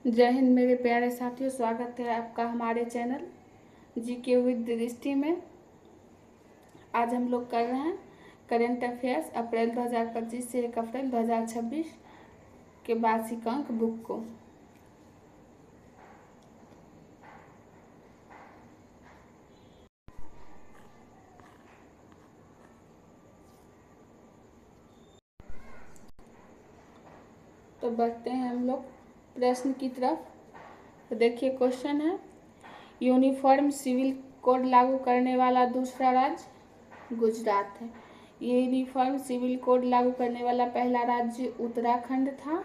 जय हिंद मेरे प्यारे साथियों, स्वागत है आपका हमारे चैनल जीके विद दृष्टि में। आज हम लोग कर रहे हैं करेंट अफेयर्स अप्रैल 2025 से 1 अप्रैल 2026 के वार्षिक अंक बुक को। तो बढ़ते हैं हम लोग प्रश्न की तरफ। तो देखिए क्वेश्चन है, यूनिफॉर्म सिविल कोड लागू करने वाला दूसरा राज्य गुजरात है। यूनिफॉर्म सिविल कोड लागू करने वाला पहला राज्य उत्तराखंड था।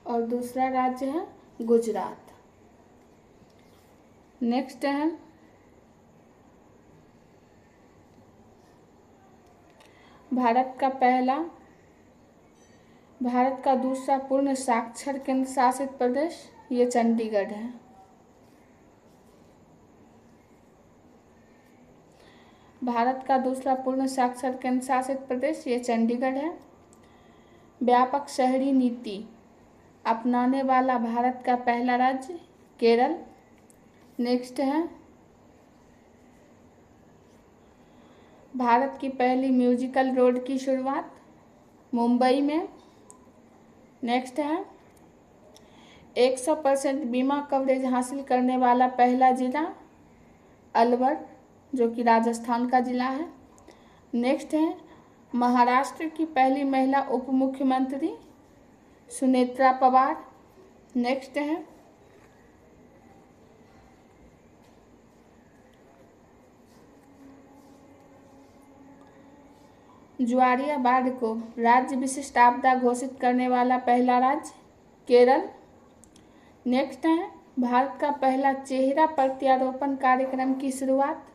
और दूसरा राज्य है गुजरात। नेक्स्ट है, भारत का दूसरा पूर्ण साक्षर केंद्र शासित प्रदेश ये चंडीगढ़ है। भारत का दूसरा पूर्ण साक्षर केंद्र शासित प्रदेश ये चंडीगढ़ है। व्यापक शहरी नीति अपनाने वाला भारत का पहला राज्य केरल। नेक्स्ट है, भारत की पहली म्यूजिकल रोड की शुरुआत मुंबई में। नेक्स्ट है, 100% बीमा कवरेज हासिल करने वाला पहला जिला अलवर जो कि राजस्थान का जिला है। नेक्स्ट है, महाराष्ट्र की पहली महिला उप मुख्यमंत्री सुनेत्रा पवार। नेक्स्ट है, ज्वारिया बाढ़ को राज्य विशिष्ट आपदा घोषित करने वाला पहला राज्य केरल। नेक्स्ट है, भारत का पहला चेहरा प्रत्यारोपण कार्यक्रम की शुरुआत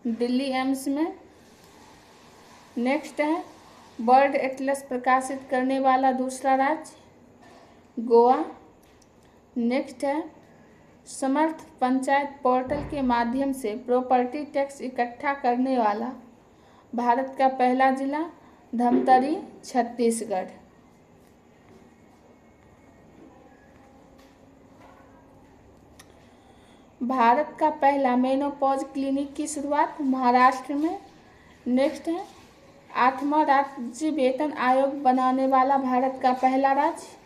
दिल्ली एम्स में। नेक्स्ट है, बर्ड एटलस प्रकाशित करने वाला दूसरा राज्य गोवा। नेक्स्ट है, समर्थ पंचायत पोर्टल के माध्यम से प्रॉपर्टी टैक्स इकट्ठा करने वाला भारत का पहला जिला धमतरी छत्तीसगढ़। भारत का पहला मेनोपॉज क्लिनिक की शुरुआत महाराष्ट्र में। नेक्स्ट है, 8वां राज्य वेतन आयोग बनाने वाला भारत का पहला राज्य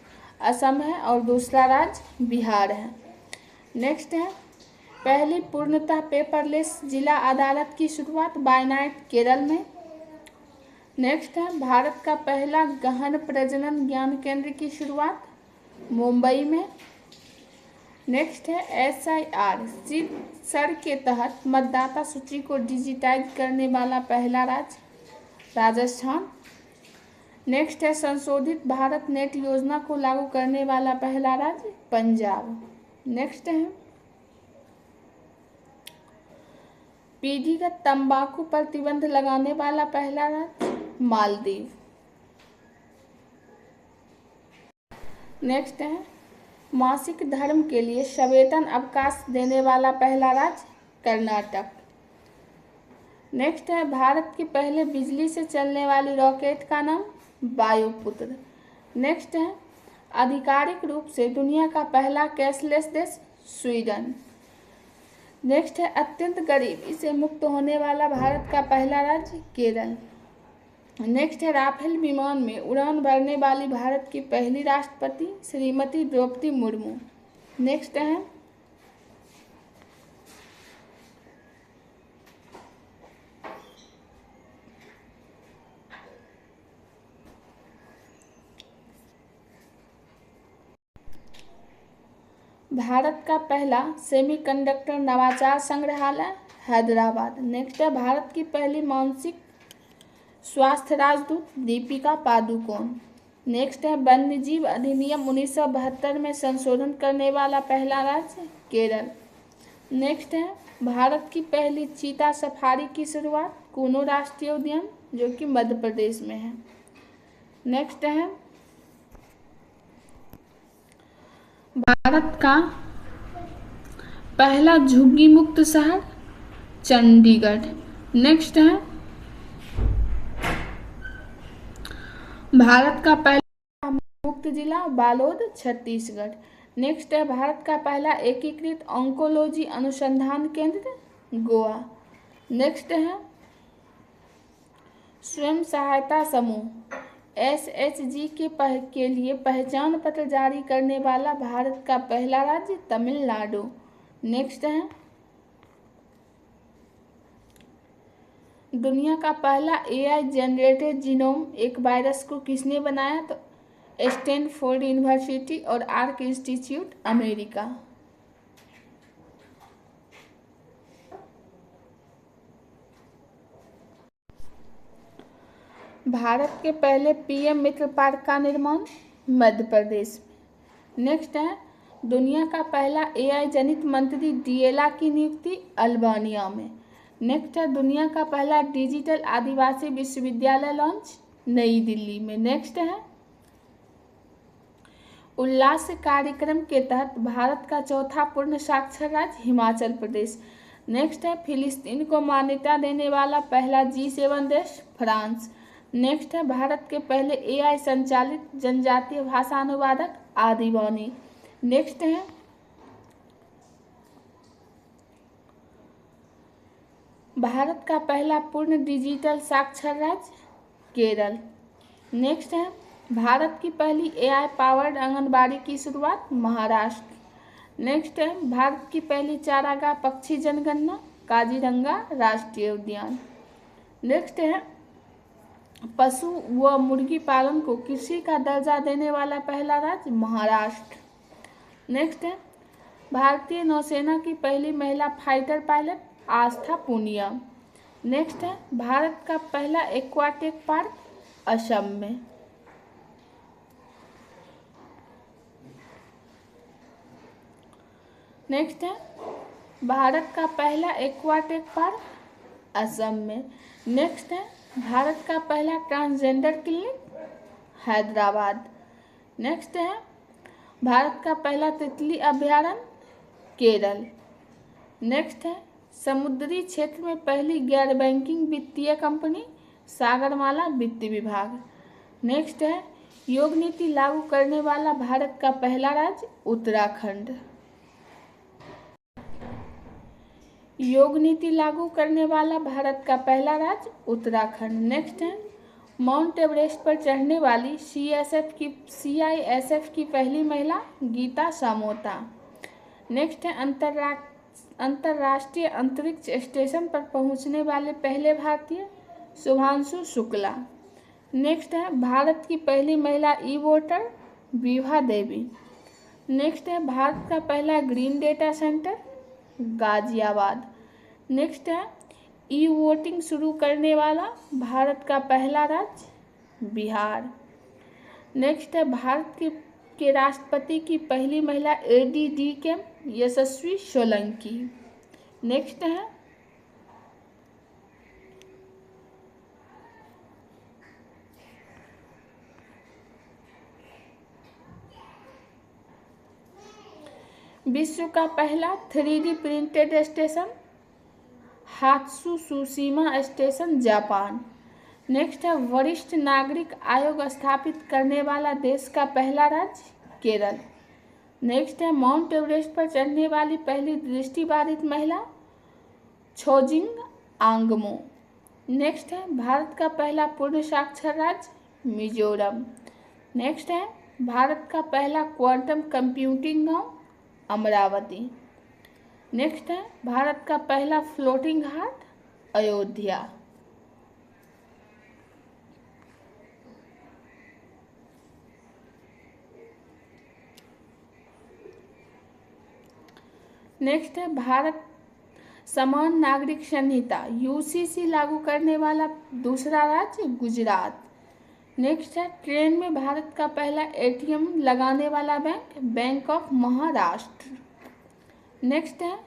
असम है और दूसरा राज्य बिहार है। नेक्स्ट है, पहली पूर्णतः पेपरलेस जिला अदालत की शुरुआत वायनाड केरल में। नेक्स्ट है, भारत का पहला गहन प्रजनन ज्ञान केंद्र की शुरुआत मुंबई में। नेक्स्ट है, SIR सर के तहत मतदाता सूची को डिजिटाइज करने वाला पहला राज्य राजस्थान। नेक्स्ट है, संशोधित भारत नेट योजना को लागू करने वाला पहला राज्य पंजाब। नेक्स्ट है, पीढ़ीगत तंबाकू प्रतिबंध लगाने वाला पहला राज्य मालदीव। नेक्स्ट है, मासिक धर्म के लिए सवेतन अवकाश देने वाला पहला राज्य कर्नाटक। नेक्स्ट है, भारत की पहले बिजली से चलने वाली रॉकेट का नाम वायुपुत्र। नेक्स्ट है, आधिकारिक रूप से दुनिया का पहला कैशलेस देश स्वीडन। नेक्स्ट है, अत्यंत गरीबी से मुक्त होने वाला भारत का पहला राज्य केरल। नेक्स्ट है, राफेल विमान में उड़ान भरने वाली भारत की पहली राष्ट्रपति श्रीमती द्रौपदी मुर्मू। नेक्स्ट है, भारत का पहला सेमीकंडक्टर नवाचार संग्रहालय हैदराबाद। नेक्स्ट है, भारत की पहली मानसिक स्वास्थ्य राजदूत दीपिका पादुकोण। नेक्स्ट है, वन्यजीव अधिनियम 1972 में संशोधन करने वाला पहला राज्य केरल। नेक्स्ट है, भारत की पहली चीता सफारी की शुरुआत कूनो राष्ट्रीय उद्यान जो कि मध्य प्रदेश में है। नेक्स्ट है, भारत का पहला झुग्गी मुक्त शहर चंडीगढ़। नेक्स्ट है, भारत का पहला मुक्त जिला बालोद, छत्तीसगढ़। नेक्स्ट है भारत का पहला एकीकृत ऑन्कोलॉजी अनुसंधान केंद्र, गोवा। नेक्स्ट है स्वयं सहायता समूह SHG के लिए पहचान पत्र जारी करने वाला भारत का पहला राज्य, तमिलनाडु। नेक्स्ट है दुनिया का पहला AI जनरेटेड जीनोम एक वायरस को किसने बनाया? तो स्टैनफोर्ड यूनिवर्सिटी और आर्क इंस्टीट्यूट, अमेरिका। भारत के पहले PM मित्र पार्क का निर्माण, मध्य प्रदेश में। नेक्स्ट है दुनिया का पहला AI जनित मंत्री DLA की नियुक्ति, अल्बानिया में। नेक्स्ट है दुनिया का पहला डिजिटल आदिवासी विश्वविद्यालय लॉन्च, नई दिल्ली में। नेक्स्ट है उल्लास कार्यक्रम के तहत भारत का चौथा पूर्ण साक्षर राज्य, हिमाचल प्रदेश। नेक्स्ट है फिलिस्तीन को मान्यता देने वाला पहला G7 देश, फ्रांस। नेक्स्ट है भारत के पहले AI संचालित जनजातीय भाषा अनुवादक, आदिवानी। नेक्स्ट है भारत का पहला पूर्ण डिजिटल साक्षर राज्य, केरल। नेक्स्ट है भारत की पहली AI पावर्ड आंगनबाड़ी की शुरुआत, महाराष्ट्र। नेक्स्ट है भारत की पहली चारागाह पक्षी जनगणना, काजीरंगा राष्ट्रीय उद्यान। नेक्स्ट है पशु व मुर्गी पालन को कृषि का दर्जा देने वाला पहला राज्य, महाराष्ट्र। नेक्स्ट है भारतीय नौसेना की पहली महिला फाइटर पायलट, आस्था पूनिया। नेक्स्ट है भारत का पहला एक्वाटिक पार्क, असम में। नेक्स्ट है भारत का पहला एक्वाटिक पार्क, असम में। नेक्स्ट है भारत का पहला ट्रांसजेंडर क्लिनिक, हैदराबाद। नेक्स्ट है भारत का पहला तितली अभयारण्य, केरल। नेक्स्ट है समुद्री क्षेत्र में पहली गैर बैंकिंग वित्तीय कंपनी, सागरमाला वित्त विभाग। नेक्स्ट है योग नीति लागू करने वाला भारत का पहला राज्य, उत्तराखंड। योग नीति लागू करने वाला भारत का पहला राज्य, उत्तराखंड। नेक्स्ट है माउंट एवरेस्ट पर चढ़ने वाली CISF की पहली महिला, गीता सामोता। नेक्स्ट है अंतर्राष्ट्रीय अंतरिक्ष स्टेशन पर पहुंचने वाले पहले भारतीय, शुभांशु शुक्ला। नेक्स्ट है भारत की पहली महिला ई-वोटर, विभा देवी। नेक्स्ट है भारत का पहला green data centre, Ghaziabad. Next है ई-वोटिंग शुरू करने वाला भारत का पहला राज्य, बिहार। नेक्स्ट है भारत के राष्ट्रपति की पहली महिला ADD यशस्वी सोलंकी। नेक्स्ट है विश्व का पहला 3D printed station, Hatsushima station, Japan. Next है वरिष्ठ नागरिक आयोग स्थापित करने वाला देश का पहला राज्य, केरल। नेक्स्ट है माउंट एवरेस्ट पर चढ़ने वाली पहली दृष्टिबाधित महिला, छोजिंग आंगमो। नेक्स्ट है भारत का पहला पूर्ण साक्षर राज्य, मिजोरम। नेक्स्ट है भारत का पहला क्वांटम कंप्यूटिंग गांव, अमरावती। नेक्स्ट है भारत का पहला फ्लोटिंग घाट, अयोध्या। नेक्स्ट है भारत समान नागरिक संहिता UCC लागू करने वाला दूसरा राज्य, गुजरात। नेक्स्ट है ट्रेन में भारत का पहला ATM लगाने वाला bank, bank of Maharashtra. Next है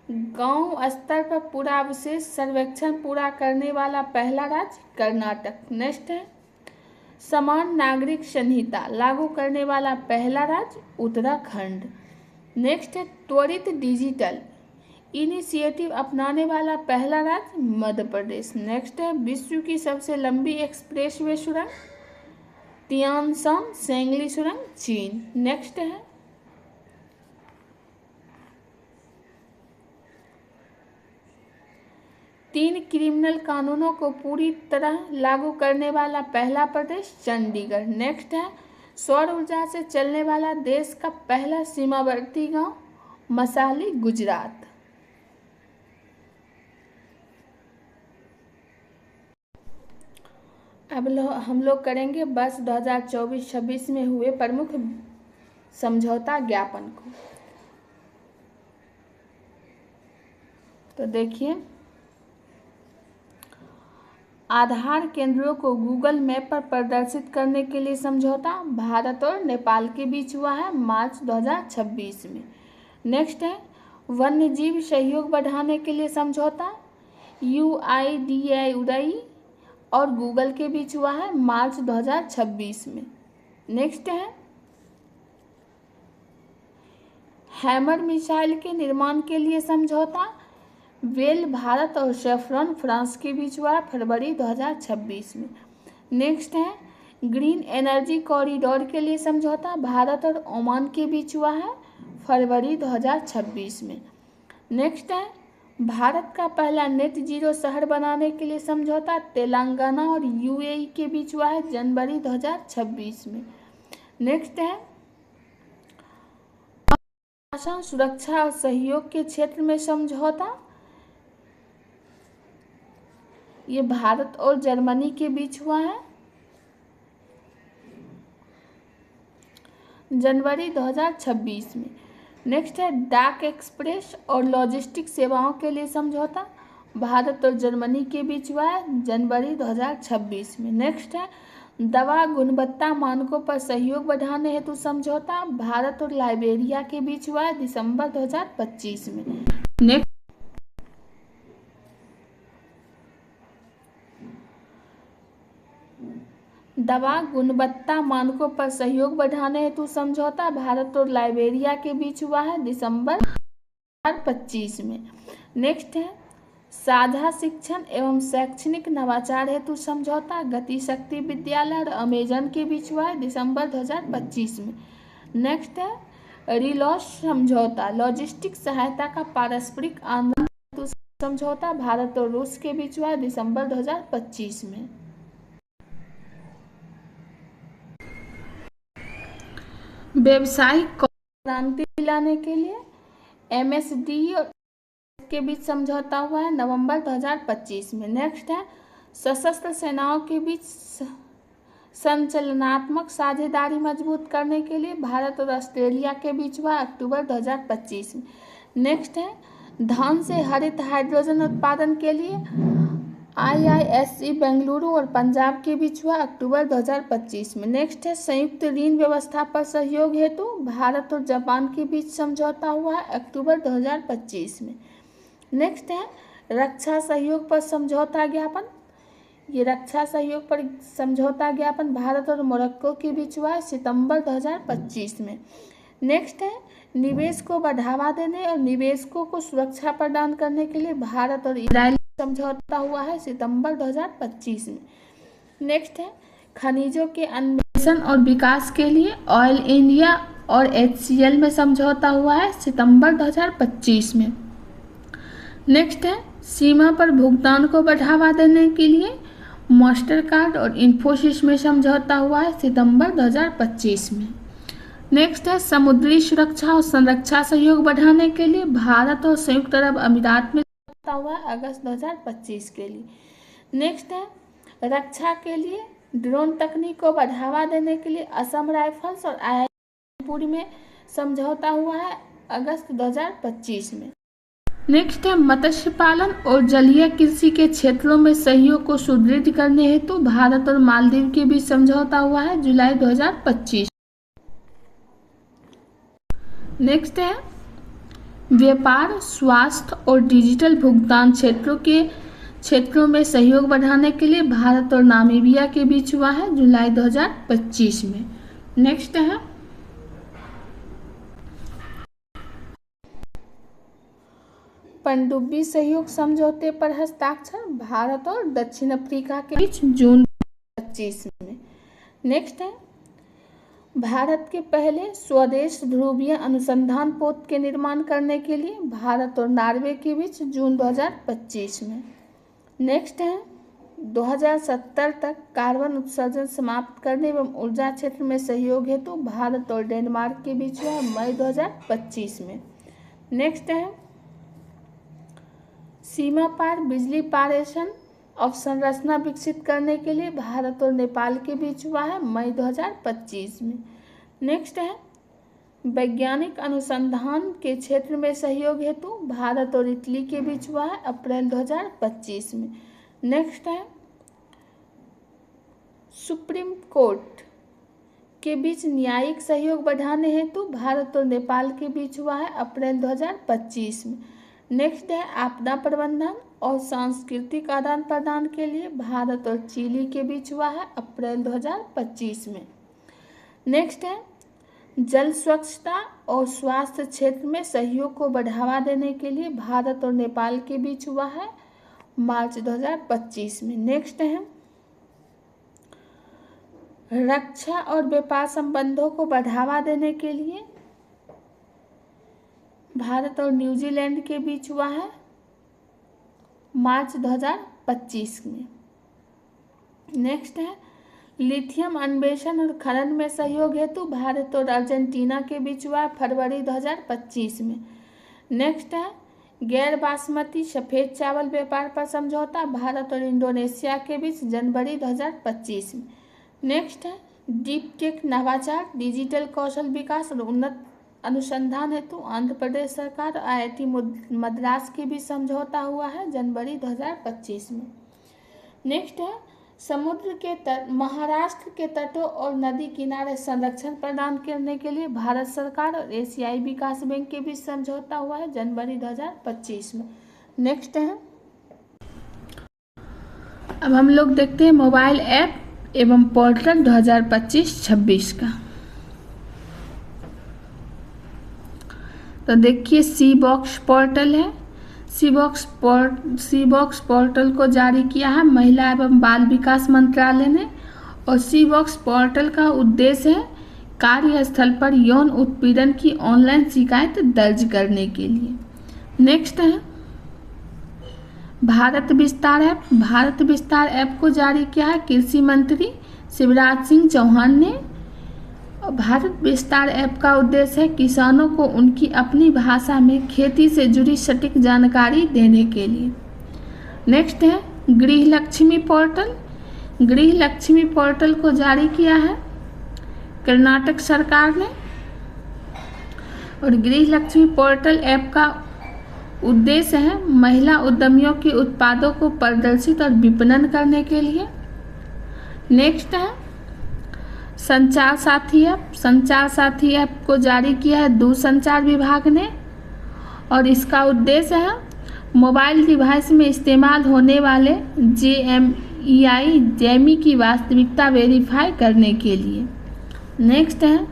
गांव स्तर पर पुरावशेष सर्वेक्षण पूरा करने वाला पहला राज्य, कर्नाटक। नेक्स्ट है समान नागरिक संहिता लागू करने वाला पहला राज्य, उत्तराखंड। नेक्स्ट है त्वरित डिजिटल इनिशिएटिव अपनाने वाला पहला राज्य, मध्य प्रदेश। नेक्स्ट है विश्व की सबसे लंबी एक्सप्रेसवे सुरंग, तियानशान सेंगली सुरंग चीन। नेक्स्ट है तीन क्रिमिनल कानूनों को पूरी तरह लागू करने वाला पहला प्रदेश चंडीगढ़। नेक्स्ट है सौर ऊर्जा से चलने वाला देश का पहला सीमावर्ती गांव मसाली गुजरात। अब हम लोग करेंगे वर्ष 2024-26 में हुए प्रमुख समझौता ज्ञापन को। तो देखिए, आधार केंद्रों को गूगल मैप पर प्रदर्शित करने के लिए समझौता भारत और नेपाल के बीच हुआ है मार्च 2026 में। नेक्स्ट है वन्यजीव सहयोग बढ़ाने के लिए समझौता UIDAI और गूगल के बीच हुआ है मार्च 2026 में। नेक्स्ट है हैमर मिसाइल के निर्माण के लिए समझौता वेल भारत और सेफ्रॉन फ्रांस के बीच हुआ फरवरी 2026 में। नेक्स्ट है ग्रीन एनर्जी कॉरिडोर के लिए समझौता भारत और ओमान के बीच हुआ है फरवरी 2026 में। नेक्स्ट है भारत का पहला नेट जीरो शहर बनाने के लिए समझौता तेलंगाना और UAE के बीच हुआ है जनवरी 2026 में। नेक्स्ट है आवासन सुरक्षा और सहयोग के क्षेत्र में समझौता, ये भारत और जर्मनी के बीच हुआ है जनवरी 2026 में। नेक्स्ट है डाक एक्सप्रेस और लॉजिस्टिक सेवाओं के लिए समझौता भारत और जर्मनी के बीच हुआ है जनवरी 2026 में। नेक्स्ट है दवा गुणवत्ता मानकों पर सहयोग बढ़ाने हेतु समझौता भारत और लाइबेरिया के बीच हुआ है दिसंबर 2025 में। नेक्स्ट दवा गुणवत्ता मानकों पर सहयोग बढ़ाने हेतु समझौता भारत और लाइबेरिया के बीच हुआ है दिसंबर 2025 में। नेक्स्ट है साझा शिक्षण एवं शैक्षणिक नवाचार हेतु समझौता गति शक्ति विद्यालय और अमेजन के बीच हुआ है दिसंबर 2025 में। नेक्स्ट है रिलॉस समझौता लॉजिस्टिक सहायता का पारस्परिक आंदोलन हेतु समझौता भारत और रूस के बीच हुआ है दिसंबर 2025 में। व्यावसायिक क्रांति लाने के लिए MSD और के बीच समझौता हुआ है नवंबर 2025 में। नेक्स्ट है सशस्त्र सेनाओं के बीच संचालनात्मक साझेदारी मजबूत करने के लिए भारत और ऑस्ट्रेलिया के बीच हुआ अक्टूबर 2025 में। नेक्स्ट है धान से हरित हाइड्रोजन उत्पादन के लिए IISc बेंगलुरु और पंजाब के बीच हुआ अक्टूबर 2025 में। नेक्स्ट है संयुक्त ऋण व्यवस्था पर सहयोग हेतु भारत और जापान के बीच समझौता हुआ है अक्टूबर 2025 में। नेक्स्ट है रक्षा सहयोग पर समझौता ज्ञापन, ये रक्षा सहयोग पर समझौता ज्ञापन भारत और मोरक्को के बीच हुआ है सितंबर 2025 में। नेक्स्ट है निवेश को बढ़ावा देने और निवेशकों को सुरक्षा प्रदान करने के लिए भारत और इजराइल समझौता हुआ है सितंबर 2025 में। नेक्स्ट है खनिजों के अन्वेषण और विकास के लिए ऑयल इंडिया और HCL में समझौता हुआ है सितंबर 2025 में। नेक्स्ट है सीमा पर भुगतान को बढ़ावा देने के लिए मास्टर कार्ड और इन्फोसिस में समझौता हुआ है सितंबर 2025 में। नेक्स्ट है समुद्री सुरक्षा और संरक्षा सहयोग बढ़ाने के लिए भारत और संयुक्त अरब अमीरात में समझौता हुआ है अगस्त 2025 के लिए। नेक्स्ट है रक्षा के लिए ड्रोन तकनीक को बढ़ावा देने के लिए असम राइफल्स और IIT पुरी में समझौता हुआ है अगस्त 2025 में। नेक्स्ट है मत्स्य पालन और जलीय कृषि के क्षेत्रों में सहयोग को सुदृढ़ करने हेतु भारत और मालदीव के बीच समझौता हुआ है जुलाई 2025। नेक्स्ट है व्यापार स्वास्थ्य और डिजिटल भुगतान क्षेत्रों में सहयोग बढ़ाने के लिए भारत और नामीबिया के बीच हुआ है जुलाई 2025 में। नेक्स्ट है पनडुब्बी सहयोग समझौते पर हस्ताक्षर भारत और दक्षिण अफ्रीका के बीच जून 2025 में। नेक्स्ट है भारत के पहले स्वदेश ध्रुवीय अनुसंधान पोत के निर्माण करने के लिए भारत और नॉर्वे के बीच जून 2025 में। नेक्स्ट है 2070 तक कार्बन उत्सर्जन समाप्त करने एवं ऊर्जा क्षेत्र में सहयोग हेतु भारत और डेनमार्क के बीच हुआ मई 2025 में। नेक्स्ट है सीमा पार बिजली पारेषण अवसंरचना विकसित करने के लिए भारत और नेपाल के बीच हुआ है मई 2025 में। नेक्स्ट है वैज्ञानिक अनुसंधान के क्षेत्र में सहयोग हेतु भारत और इटली के बीच हुआ है अप्रैल 2025 में। नेक्स्ट है सुप्रीम कोर्ट के बीच न्यायिक सहयोग बढ़ाने हेतु भारत और नेपाल के बीच हुआ है अप्रैल 2025 में। नेक्स्ट है आपदा प्रबंधन और सांस्कृतिक आदान प्रदान के लिए भारत और चिली के बीच हुआ है अप्रैल 2025 में। नेक्स्ट है जल स्वच्छता और स्वास्थ्य क्षेत्र में सहयोग को बढ़ावा देने के लिए भारत और नेपाल के बीच हुआ है मार्च 2025 में। नेक्स्ट है रक्षा और व्यापार संबंधों को बढ़ावा देने के लिए भारत और न्यूजीलैंड के बीच हुआ है मार्च 2025 में। नेक्स्ट है लिथियम अन्वेषण और खनन में सहयोग हेतु भारत और अर्जेंटीना के बीच हुआ है फरवरी 2025 में। नेक्स्ट है गैर बासमती सफ़ेद चावल व्यापार पर समझौता भारत और इंडोनेशिया के बीच जनवरी 2025 में। नेक्स्ट है डीप टेक नवाचार डिजिटल कौशल विकास और उन्नत अनुसंधान हेतु आंध्र प्रदेश सरकार और IIT मद्रास के बीच समझौता हुआ है जनवरी 2025 में। नेक्स्ट है समुद्र के तट महाराष्ट्र के तटों और नदी किनारे संरक्षण प्रदान करने के लिए भारत सरकार और एशियाई विकास बैंक के बीच समझौता हुआ है जनवरी 2025 में। नेक्स्ट है अब हम लोग देखते हैं मोबाइल ऐप एवं पोर्टल 2025-26 का। तो देखिए सी बॉक्स पोर्टल है। सी बॉक्स पोर्टल को जारी किया है महिला एवं बाल विकास मंत्रालय ने और सी बॉक्स पोर्टल का उद्देश्य है कार्यस्थल पर यौन उत्पीड़न की ऑनलाइन शिकायत दर्ज करने के लिए। नेक्स्ट है भारत विस्तार ऐप। भारत विस्तार ऐप को जारी किया है कृषि मंत्री शिवराज सिंह चौहान ने। भारत विस्तार ऐप का उद्देश्य है किसानों को उनकी अपनी भाषा में खेती से जुड़ी सटीक जानकारी देने के लिए। नेक्स्ट है गृह लक्ष्मी पोर्टल। गृह लक्ष्मी पोर्टल को जारी किया है कर्नाटक सरकार ने और गृह लक्ष्मी पोर्टल ऐप का उद्देश्य है महिला उद्यमियों के उत्पादों को प्रदर्शित और विपणन करने के लिए। नेक्स्ट है संचार साथी ऐप। संचार साथी ऐप को जारी किया है दूरसंचार विभाग ने और इसका उद्देश्य है मोबाइल डिवाइस में इस्तेमाल होने वाले जेमी की वास्तविकता वेरीफाई करने के लिए। नेक्स्ट है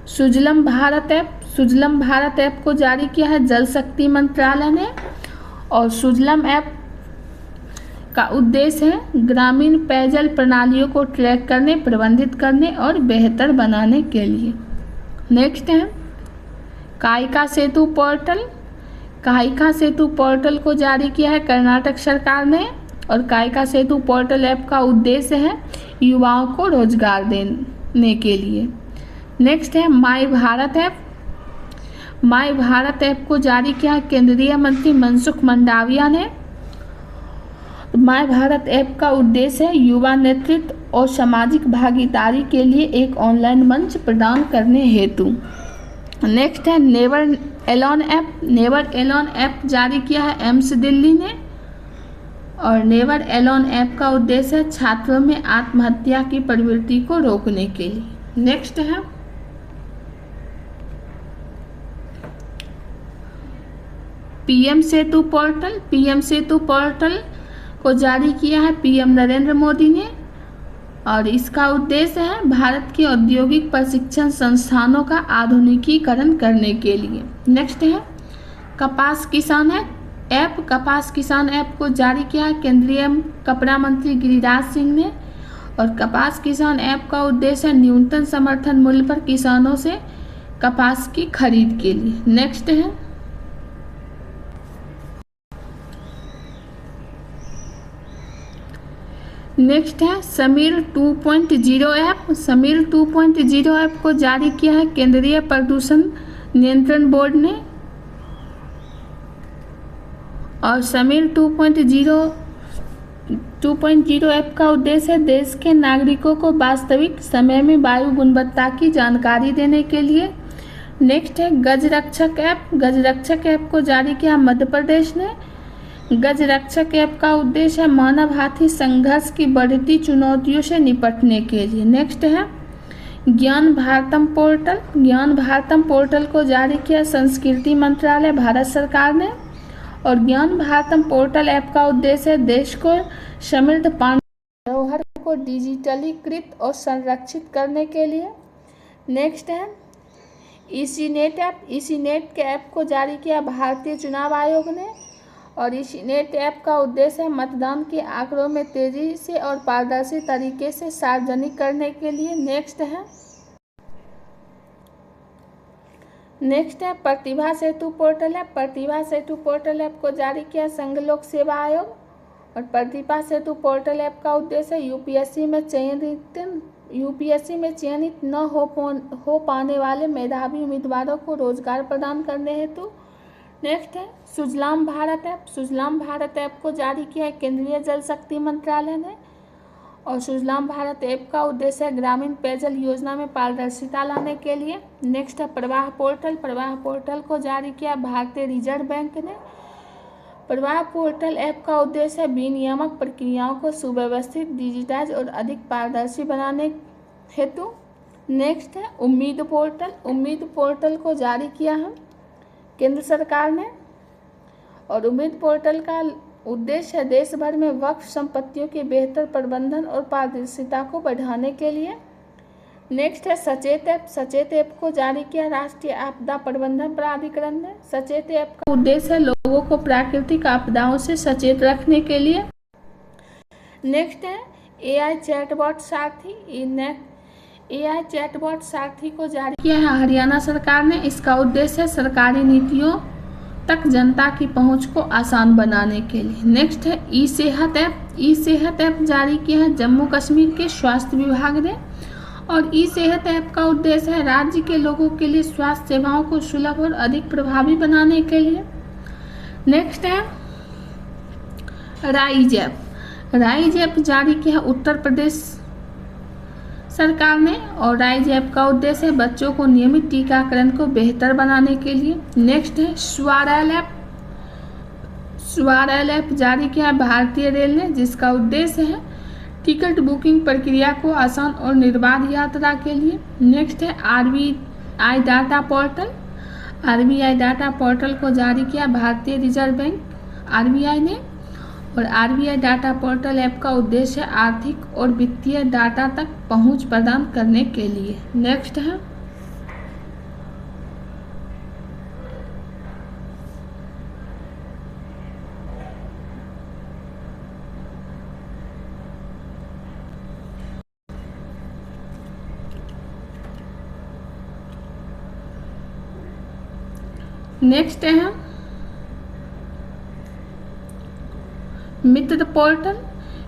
सुजलम भारत ऐप। सुजलम भारत ऐप को जारी किया है जल शक्ति मंत्रालय ने और सुजलम ऐप का उद्देश्य है ग्रामीण पेयजल प्रणालियों को ट्रैक करने प्रबंधित करने और बेहतर बनाने के लिए। नेक्स्ट है कायिका सेतु पोर्टल। कायिका सेतु पोर्टल को जारी किया है कर्नाटक सरकार ने और कायिका सेतु पोर्टल ऐप का उद्देश्य है युवाओं को रोजगार देने के लिए। नेक्स्ट है माई भारत ऐप। माई भारत ऐप को जारी किया है केंद्रीय मंत्री मनसुख मंडाविया ने। माई भारत ऐप का उद्देश्य है युवा नेतृत्व और सामाजिक भागीदारी के लिए एक ऑनलाइन मंच प्रदान करने हेतु। नेक्स्ट है Never Alone app. Never Alone app जारी किया है एम्स दिल्ली ने और नेवर एलोन ऐप का उद्देश्य है छात्रों में आत्महत्या की प्रवृत्ति को रोकने के लिए। नेक्स्ट है पीएम सेतु पोर्टल। पीएम सेतु पोर्टल को जारी किया है पीएम नरेंद्र मोदी ने और इसका उद्देश्य है भारत के औद्योगिक प्रशिक्षण संस्थानों का आधुनिकीकरण करने के लिए। नेक्स्ट है कपास किसान ऐप। कपास किसान ऐप को जारी किया है केंद्रीय कपड़ा मंत्री गिरिराज सिंह ने और कपास किसान ऐप का उद्देश्य न्यूनतम समर्थन मूल्य पर किसानों से कपास की खरीद के लिए। नेक्स्ट है समीर 2.0 ऐप। समीर 2.0 ऐप को जारी किया है केंद्रीय प्रदूषण नियंत्रण बोर्ड ने। और समीर 2.0 ऐप का उद्देश्य देश के नागरिकों को वास्तविक समय में वायु गुणवत्ता की जानकारी देने के लिए। नेक्स्ट है गजरक्षक ऐप। गजरक्षक ऐप को जारी किया मध्य प्रदेश ने। गजरक्षक ऐप का उद्देश्य है मानव हाथी संघर्ष की बढ़ती चुनौतियों से निपटने के लिए। नेक्स्ट है ज्ञान भारतम पोर्टल। ज्ञान भारतम पोर्टल को जारी किया संस्कृति मंत्रालय भारत सरकार ने। और ज्ञान भारतम पोर्टल ऐप का उद्देश्य है देश को समृद्ध पांडव धरोहर को डिजिटलीकृत और संरक्षित करने के लिए। नेक्स्ट है ईसीनेट ऐप। ईसीनेट के ऐप को जारी किया भारतीय चुनाव आयोग ने। और ईसीनेट ऐप का उद्देश्य है मतदान के आंकड़ों में तेजी से और पारदर्शी तरीके से सार्वजनिक करने के लिए। नेक्स्ट है प्रतिभा सेतु पोर्टल ऐप। प्रतिभा सेतु पोर्टल ऐप को जारी किया संघ लोक सेवा आयोग। और प्रतिभा सेतु पोर्टल ऐप का उद्देश्य यूपीएससी में चयनित न हो पाने वाले मेधावी उम्मीदवारों को रोजगार प्रदान करने हेतु। नेक्स्ट है सुजलाम भारत ऐप। सुजलाम भारत ऐप को जारी किया है केंद्रीय जल शक्ति मंत्रालय ने। और सुजलाम भारत ऐप का उद्देश्य है ग्रामीण पेयजल योजना में पारदर्शिता लाने के लिए। नेक्स्ट है प्रवाह पोर्टल। प्रवाह पोर्टल को जारी किया भारतीय रिजर्व बैंक ने। प्रवाह पोर्टल ऐप का उद्देश्य है विनियामक प्रक्रियाओं को सुव्यवस्थित, डिजिटाइज और अधिक पारदर्शी बनाने हेतु। नेक्स्ट है उम्मीद पोर्टल। उम्मीद पोर्टल को जारी किया है केंद्र सरकार ने। और उम्मीद पोर्टल का उद्देश्य देश भर में वक्फ संपत्तियों के बेहतर प्रबंधन और पारदर्शिता को बढ़ाने के लिए। नेक्स्ट है सचेत ऐप। सचेत ऐप को जारी किया राष्ट्रीय आपदा प्रबंधन प्राधिकरण ने। सचेत ऐप का उद्देश्य है लोगों को प्राकृतिक आपदाओं से सचेत रखने के लिए। नेक्स्ट है एआई चैटबॉट सारथी। एआई चैटबॉट सारथी को जारी किया है हरियाणा सरकार ने। इसका उद्देश्य है सरकारी नीतियों तक जनता की पहुंच को आसान बनाने के लिए। नेक्स्ट है ई सेहत ऐप। ई सेहत ऐप जारी किया है जम्मू कश्मीर के स्वास्थ्य विभाग ने। और ई सेहत ऐप का उद्देश्य है राज्य के लोगों के लिए स्वास्थ्य सेवाओं को सुलभ और अधिक प्रभावी बनाने के लिए। नेक्स्ट है राइज ऐप। राइज ऐप जारी किया है उत्तर प्रदेश सरकार ने। और राइज ऐप का उद्देश्य है बच्चों को नियमित टीकाकरण को बेहतर बनाने के लिए। नेक्स्ट है स्वाराल ऐप। स्वाराल ऐप जारी किया है भारतीय रेल ने, जिसका उद्देश्य है टिकट बुकिंग प्रक्रिया को आसान और निर्बाध यात्रा के लिए। नेक्स्ट है RBI data portal. RBI data portal को जारी किया भारतीय रिजर्व बैंक आरबीआई ने। और आरबीआई डाटा पोर्टल ऐप का उद्देश्य आर्थिक और वित्तीय डाटा तक पहुंच प्रदान करने के लिए। नेक्स्ट है मित्र पोर्टल।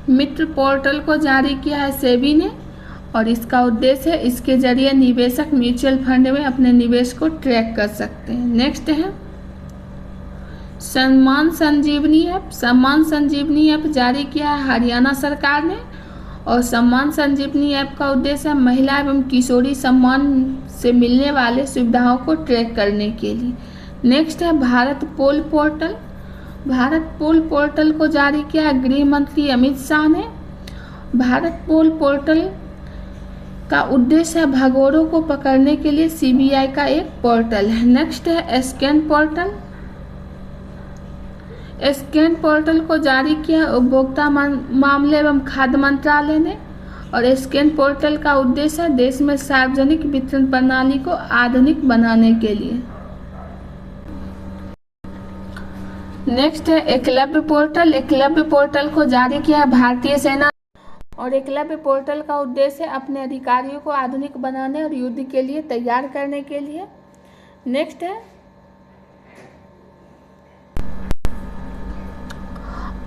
मित्र पोर्टल को जारी किया है सेबी ने। और इसका उद्देश्य है इसके जरिए निवेशक म्यूचुअल फंड में अपने निवेश को ट्रैक कर सकते हैं। नेक्स्ट है सम्मान संजीवनी ऐप। सम्मान संजीवनी ऐप जारी किया है हरियाणा सरकार ने। और सम्मान संजीवनी ऐप का उद्देश्य है महिला एवं किशोरी सम्मान से मिलने वाले सुविधाओं को ट्रैक करने के लिए। नेक्स्ट है भारत पोल पोर्टल। भारत पोल पोर्टल को जारी किया है गृह मंत्री अमित शाह ने। भारत पोल पोर्टल का उद्देश्य है भगोड़ों को पकड़ने के लिए सीबीआई का एक पोर्टल है। नेक्स्ट है स्कैन पोर्टल। स्कैन पोर्टल को जारी किया उपभोक्ता मामले एवं खाद्य मंत्रालय ने। और स्कैन पोर्टल का उद्देश्य है देश में सार्वजनिक वितरण प्रणाली को आधुनिक बनाने के लिए। नेक्स्ट है एकलव्य पोर्टल। एकलव्य पोर्टल को जारी किया भारतीय सेना। और एकलव्य पोर्टल का उद्देश्य अपने अधिकारियों को आधुनिक बनाने और युद्ध के लिए तैयार करने के लिए। नेक्स्ट है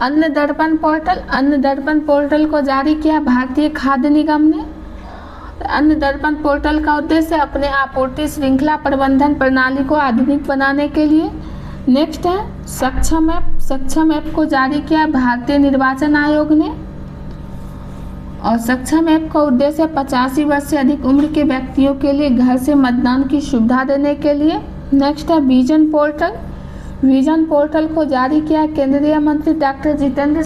अन्न दर्पण पोर्टल। अन्न दर्पण पोर्टल को जारी किया भारतीय खाद्य निगम ने। अन्न दर्पण पोर्टल का उद्देश्य अपने आपूर्ति श्रृंखला प्रबंधन प्रणाली को आधुनिक बनाने के लिए। नेक्स्ट है सक्षम ऐप। सक्षम ऐप को जारी किया भारतीय निर्वाचन आयोग ने और सक्षम ऐप का उद्देश्य 85 वर्ष से अधिक उम्र के व्यक्तियों के लिए घर से मतदान की सुविधा देने के लिए। नेक्स्ट है विजन पोर्टल। विजन पोर्टल को जारी किया केंद्रीय मंत्री डॉक्टर जितेंद्र।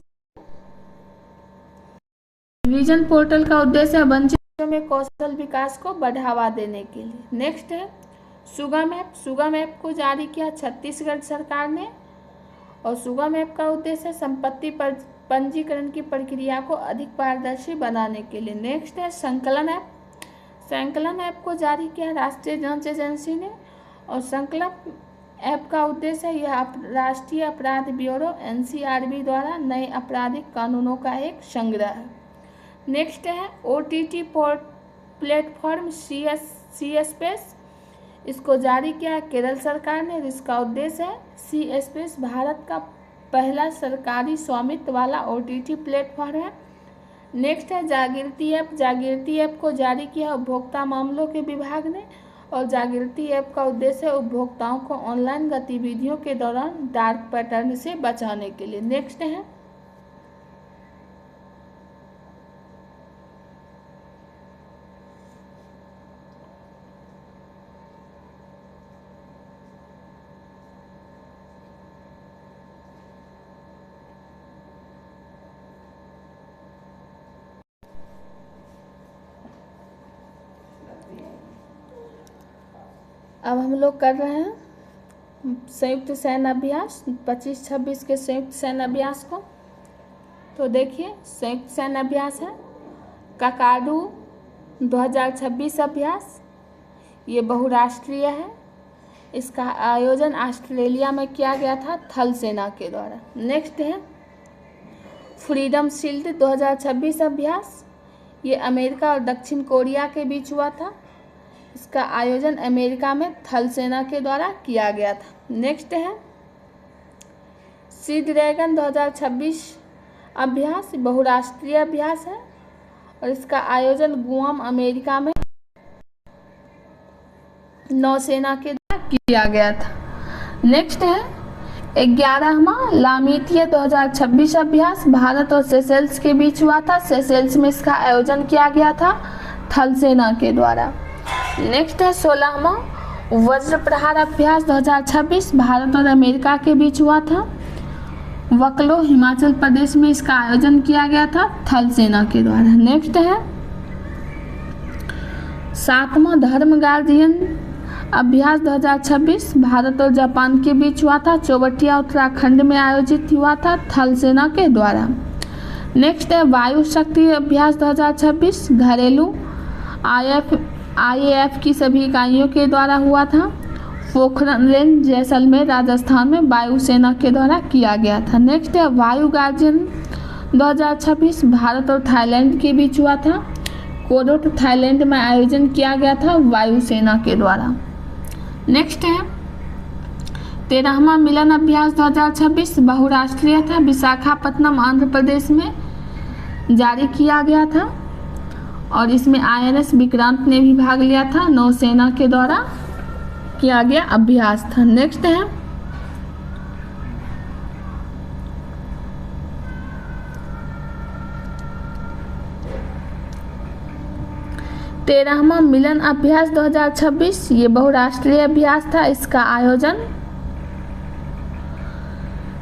विजन पोर्टल का उद्देश्य वंचितों में कौशल विकास को बढ़ावा देने के लिए। नेक्स्ट है सुगम ऐप। सुगम ऐप को जारी किया छत्तीसगढ़ सरकार ने और सुगम ऐप का उद्देश्य संपत्ति पर पंजीकरण की प्रक्रिया को अधिक पारदर्शी बनाने के लिए। नेक्स्ट है संकलन ऐप। संकलन ऐप को जारी किया राष्ट्रीय जांच एजेंसी ने और संकलन ऐप का उद्देश्य यह राष्ट्रीय अपराध ब्यूरो NCRB द्वारा नए आपराधिक कानूनों का एक संग्रह है। नेक्स्ट है OTT प्लेटफॉर्म सी स्पेस। इसको जारी किया केरल सरकार ने। इसका उद्देश्य है सी स्पेस भारत का पहला सरकारी स्वामित्व वाला OTT प्लेटफॉर्म है। नेक्स्ट है जागृति ऐप। जागृति ऐप को जारी किया उपभोक्ता मामलों के विभाग ने और जागृति ऐप का उद्देश्य उपभोक्ताओं को ऑनलाइन गतिविधियों के दौरान डार्क पैटर्न से बचाने के लिए। नेक्स्ट है अब हम लोग कर रहे हैं संयुक्त सैन्य अभ्यास 25-26 के संयुक्त सैन्य अभ्यास को। तो देखिए संयुक्त सैन्य अभ्यास है काकाडू 2026 अभ्यास। ये बहुराष्ट्रीय है। इसका आयोजन ऑस्ट्रेलिया में किया गया था थल सेना के द्वारा। नेक्स्ट है फ्रीडम शील्ड 2026 अभ्यास। ये अमेरिका और दक्षिण कोरिया के बीच हुआ था। इसका आयोजन अमेरिका में थल सेना के द्वारा किया गया था। नेक्स्ट है सी ड्रैगन 2026 अभ्यास। बहुराष्ट्रीय अभ्यास है और इसका आयोजन गुआम अमेरिका में नौसेना के द्वारा किया गया था। नेक्स्ट है 11वां लामीतीय 2026 अभ्यास। भारत और सेशेल्स के बीच हुआ था। सेशेल्स में इसका आयोजन किया गया था थल सेना के द्वारा। नेक्स्ट है 16वां वज्र प्रहार अभ्यास 2026। भारत और अमेरिका के बीच हुआ था। वकलो हिमाचल प्रदेश में इसका आयोजन किया गया था थल सेना के द्वारा। नेक्स्ट है 7वां धर्म गार्जियन अभ्यास 2026। भारत और जापान के बीच हुआ था। चौबटिया उत्तराखंड में आयोजित हुआ था थल सेना के द्वारा। नेक्स्ट है वायु शक्ति अभ्यास 2026। घरेलू IAF की सभी इकाइयों के द्वारा हुआ था। पोखरण रेंज जैसलमेर राजस्थान में वायुसेना के द्वारा किया गया था। नेक्स्ट है वायु गार्जियन 2026। भारत और थाईलैंड के बीच हुआ था। कोडोट थाईलैंड में आयोजन किया गया था वायुसेना के द्वारा। नेक्स्ट है 13वां मिलन अभ्यास 2026। बहुराष्ट्रीय था। विशाखापत्तनम आंध्र प्रदेश में जारी किया गया था और इसमें INS विक्रांत ने भी भाग लिया था। नौसेना के द्वारा किया गया अभ्यास था। नेक्स्ट है 13वां मिलन अभ्यास 2026। ये बहुराष्ट्रीय अभ्यास था। इसका आयोजन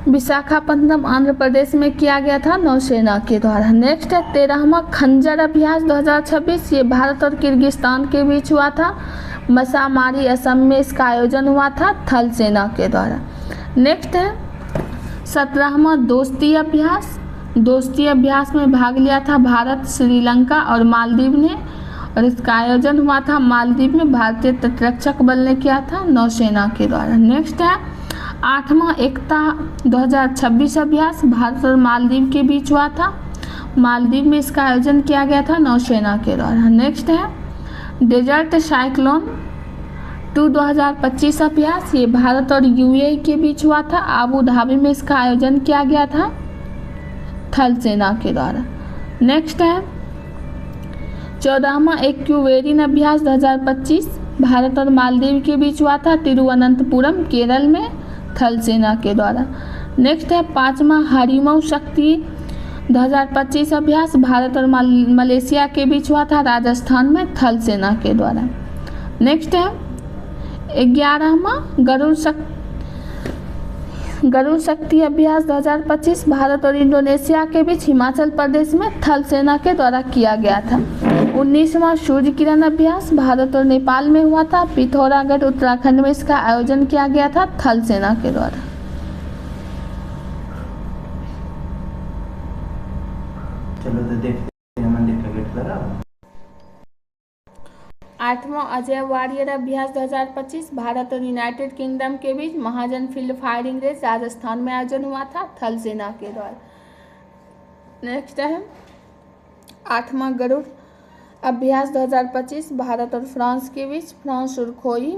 विशाखापत्तनम आंध्र प्रदेश में किया गया था नौसेना के द्वारा। नेक्स्ट है 13वां खंजर अभ्यास 2026। ये भारत और किर्गिस्तान के बीच हुआ था। मसामारी असम में इसका आयोजन हुआ था थल सेना के द्वारा। नेक्स्ट है 17वां दोस्ती अभ्यास। दोस्ती अभ्यास में भाग लिया था भारत, श्रीलंका और मालदीव ने और इसका आयोजन हुआ था मालदीव में। भारतीय तटरक्षक बल ने किया था नौसेना के द्वारा। नेक्स्ट है 8वां एकता 2026 अभ्यास। भारत और मालदीव के बीच हुआ था। मालदीव में इसका आयोजन किया गया था नौसेना के द्वारा। नेक्स्ट है डेजर्ट साइक्लोन 2025 अभ्यास, ये भारत और यूएई के बीच हुआ था। आबू धाबी में इसका आयोजन किया गया था थल सेना के द्वारा। नेक्स्ट है 14वां एक्यूवेरिन अभ्यास 2025, भारत और मालदीव के बीच हुआ था तिरुवनंतपुरम केरल में थल सेना के द्वारा। नेक्स्ट है 5वां हरिमऊ शक्ति 2025 अभ्यास, भारत और मलेशिया के बीच हुआ था राजस्थान में थल सेना के द्वारा। नेक्स्ट है 11वां गरुड़ शक्ति अभ्यास 2025, भारत और इंडोनेशिया के बीच हिमाचल प्रदेश में थल सेना के द्वारा किया गया था। 19वां सूर्य किरण अभ्यास, भारत और नेपाल में हुआ था। पिथौरागढ़ उत्तराखंड में इसका आयोजन किया गया था थल सेना के द्वारा। चलो तो देखते हैं मंदिर का गेट लगा। 8वां अजय वॉरियर अभ्यास 2025, भारत और यूनाइटेड किंगडम के बीच महाजन फील्ड फायरिंग रेस राजस्थान में आयोजन हुआ था थल सेना के द्वारा। नेक्स्ट है 8वां गरुड़ अभ्यास 2025, भारत और फ्रांस के बीच फ्रांस सुरखोई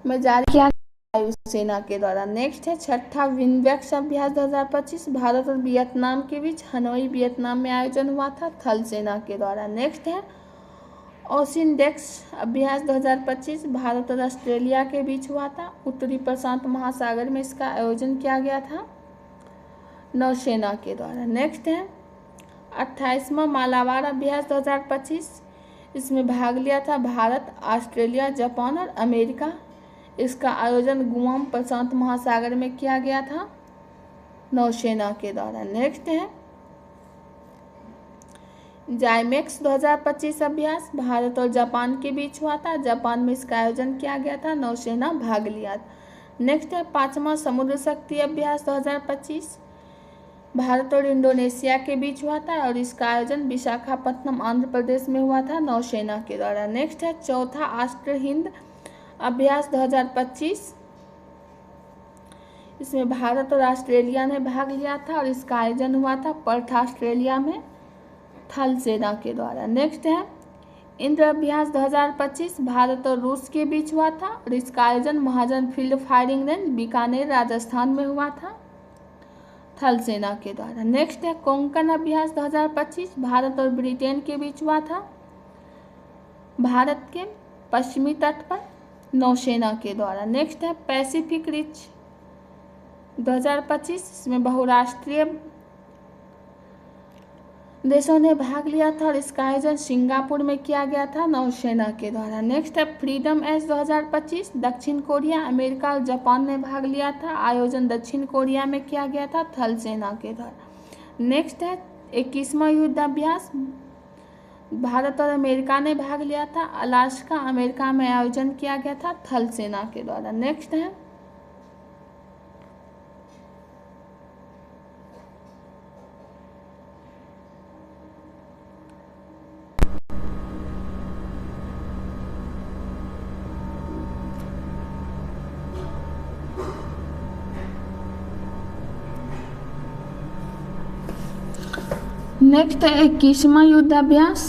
में जारी किया वायुसेना के द्वारा। नेक्स्ट है 6ठा विनवेक्स अभ्यास 2025, भारत और वियतनाम के बीच हनोई वियतनाम में आयोजन हुआ था थल सेना के द्वारा। नेक्स्ट है ओसिनडेक्स अभ्यास 2025, भारत और ऑस्ट्रेलिया के बीच हुआ था उत्तरी प्रशांत महासागर में इसका आयोजन किया गया था नौसेना के द्वारा। नेक्स्ट है 28वां मालाबार अभ्यास 2025, इसमें भाग लिया था भारत, ऑस्ट्रेलिया, जापान और अमेरिका। इसका आयोजन गुआम प्रशांत महासागर में किया गया था नौसेना के द्वारा। नेक्स्ट है जाइमेक्स 2025 अभ्यास, भारत और जापान के बीच हुआ था, जापान में इसका आयोजन किया गया था, नौसेना भाग लिया। नेक्स्ट है 5वां समुद्र शक्ति अभ्यास 2025, भारत और इंडोनेशिया के बीच हुआ था और इसका आयोजन विशाखापत्तनम आंध्र प्रदेश में हुआ था नौसेना के द्वारा। नेक्स्ट है 4था ऑस्ट्रो हिंद अभ्यास 2025, इसमें भारत और ऑस्ट्रेलिया ने भाग लिया था और इसका आयोजन हुआ था पर्थ ऑस्ट्रेलिया में थल सेना के द्वारा। नेक्स्ट है इंद्र अभ्यास 2025, भारत और रूस के बीच हुआ था और इसका आयोजन Mahajan field firing range Bikaner Rajasthan में हुआ था थल सेना के द्वारा। नेक्स्ट है कोंकण अभ्यास 2025, भारत और ब्रिटेन के बीच हुआ था भारत के पश्चिमी तट पर नौसेना के द्वारा। नेक्स्ट है पैसिफिक रिच 2025, इसमें बहुराष्ट्रीय देशों ने भाग लिया था और इसका आयोजन सिंगापुर में किया गया था नौसेना के द्वारा। नेक्स्ट है फ्रीडम एज 2025, दक्षिण कोरिया, अमेरिका और जापान ने भाग लिया था, आयोजन दक्षिण कोरिया में किया गया था थल सेना के द्वारा। नेक्स्ट है 21वां युद्ध अभ्यास, भारत और अमेरिका ने भाग लिया था, अलास्का अमेरिका में आयोजन किया गया था थल सेना के द्वारा। नेक्स्ट है नेक्स्ट है 21वां युद्ध अभ्यास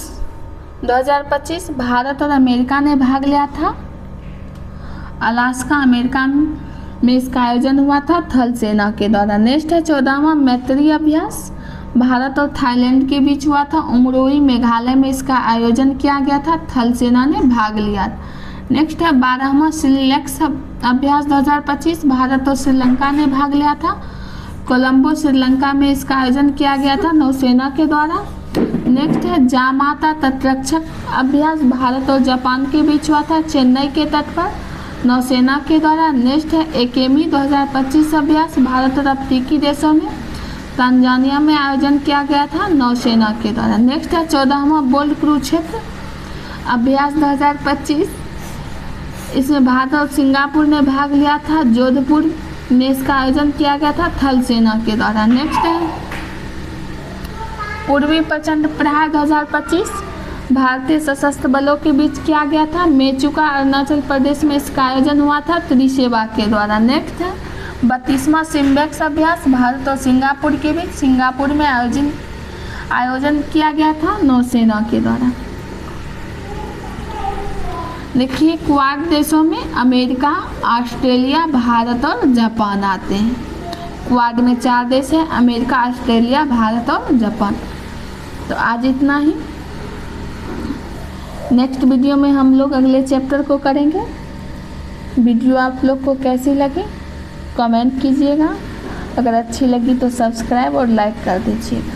2025, भारत और अमेरिका ने भाग लिया था, अलास्का अमेरिका में इसका आयोजन हुआ था थल सेना के द्वारा। नेक्स्ट है 14वां मैत्री अभ्यास, भारत और थाईलैंड के बीच हुआ था, उमरोई मेघालय में इसका आयोजन किया गया था, थल सेना ने भाग लिया। नेक्स्ट है 12वां श्रीलैक्स अभ्यास 2025, भारत और श्रीलंका ने भाग लिया था, कोलंबो श्रीलंका में इसका आयोजन किया गया था नौसेना के द्वारा। नेक्स्ट है जामाता तटरक्षक अभ्यास, भारत और जापान के बीच हुआ था, चेन्नई के तट पर नौसेना के द्वारा। नेक्स्ट है एकेमी 2025 अभ्यास, भारत और अफ्रीकी देशों में तंजानिया में आयोजन किया गया था नौसेना के द्वारा। नेक्स्ट है 14वां बोल्ड कुरुक्षेत्र अभ्यास 2025, इसमें भारत और सिंगापुर ने भाग लिया था, जोधपुर में इसका आयोजन किया गया था थल सेना के द्वारा। नेक्स्ट है पूर्वी प्रचंड प्रहार 2025, भारतीय सशस्त्र बलों के बीच किया गया था, मेचुका अरुणाचल प्रदेश में इसका आयोजन हुआ था त्रिसेवा के द्वारा। नेक्स्ट है 32वां सिम्बेक्स अभ्यास, भारत और सिंगापुर के बीच सिंगापुर में आयोजन किया गया था नौसेना के द्वारा। देखिए क्वाड देशों में अमेरिका, ऑस्ट्रेलिया, भारत और जापान आते हैं। क्वाड में 4 देश हैं, अमेरिका, ऑस्ट्रेलिया, भारत और जापान। तो आज इतना ही। नेक्स्ट वीडियो में हम लोग अगले चैप्टर को करेंगे। वीडियो आप लोग को कैसी लगी कमेंट कीजिएगा, अगर अच्छी लगी तो सब्सक्राइब और लाइक कर दीजिएगा।